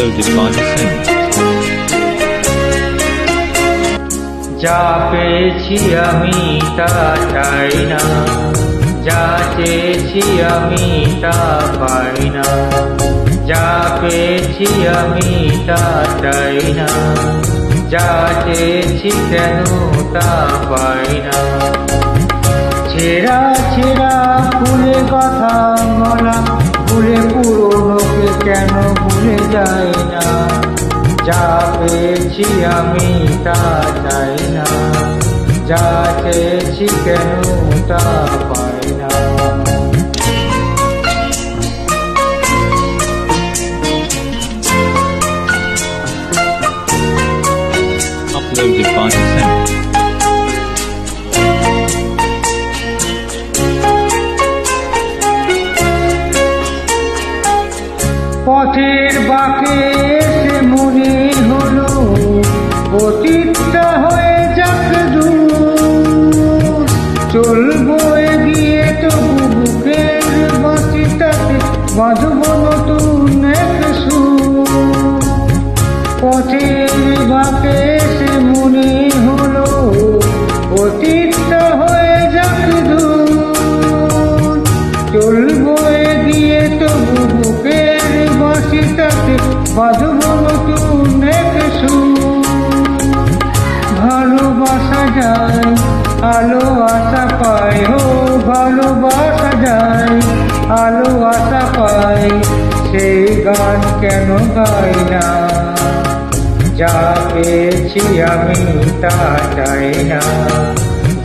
uploaded by the Saints. যা পেয়েছি আমি তা চাই না, যা চেয়েছি আমি তা পাই না। যা পেয়েছি আমি তা চাই না, যা চেয়েছি কেন তা পাই না। ছেঁড়া ছেঁড়া ফুলে কথা বলা, ভুলে পুরোনোকে কেন ভুলে যায় না। যা পেয়েছি আমি তা চাই না, যা চেয়েছি কেন তা পাই না। Uploaded by the Saints. পথের বাঁকে এসে মনে হলো অতীতটা হয়ে যাক দূর। চলবো এগিয়ে তবু বুকের বাঁশিটাতে বাঁধবো নতুন এক সুর। পথের বাঁকে এসে মনে হলো অতীতটা হয়ে যাক দূর। চলবো এগিয়ে তবু বুকের বাঁশিটাতে বাঁধবো নতুন এক সুর। ভালোবাসা যায় আলো আশা পায়, ও ভালোবাসা যায় আলো আশা পায়, সেই গান কেন গাই না। যা পেয়েছি আমি তা চাই না,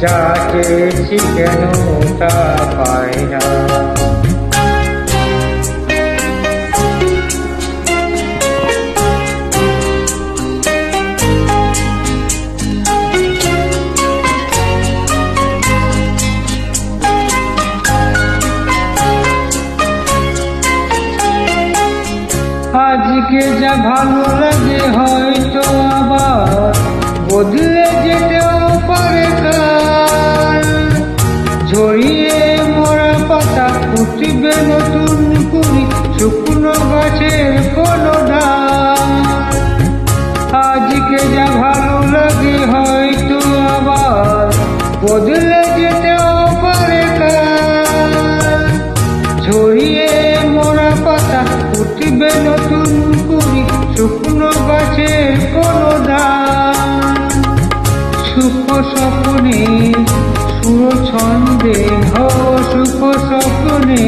যা চেয়েছি কেন তা পাই না। আজকে যা ভালো লাগে হয়তো আবার বদলে যেতেও পারে কাল। ঝরিয়ে মরা পাতা ফুটবে নতুন কুড়ি, শুকনো গাছের কোনো ডাল। আজকে যা ভালো লাগে হয়তো আবার বদলে যেতেও পারে কাল। ঝরিয়ে মরা পাতা ফুটবে নতুন কুড়ি, শুকনো গাছের কোনো ডাল। সুখ স্বপ্নে সুর ছন্দে, হো সুখ স্বপ্নে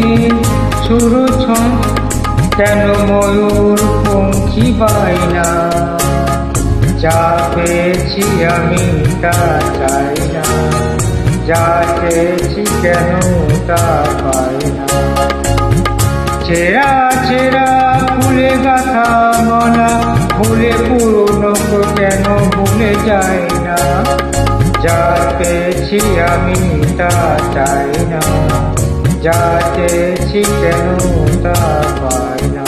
সুর ছন্দ, কেন ময়ূর পঙ্খী পাই না। যা পেয়েছি আমি তা চাই না, যা চেয়েছি কেন তা পাই না। ছেঁড়া ছেঁড়া ফুলে গাথা মনা, ভুলে পুরনো কেন ভুলে যায় না। যা পেয়েছি আমি তা চাই না, যা চেয়েছি কেন তা পাই না।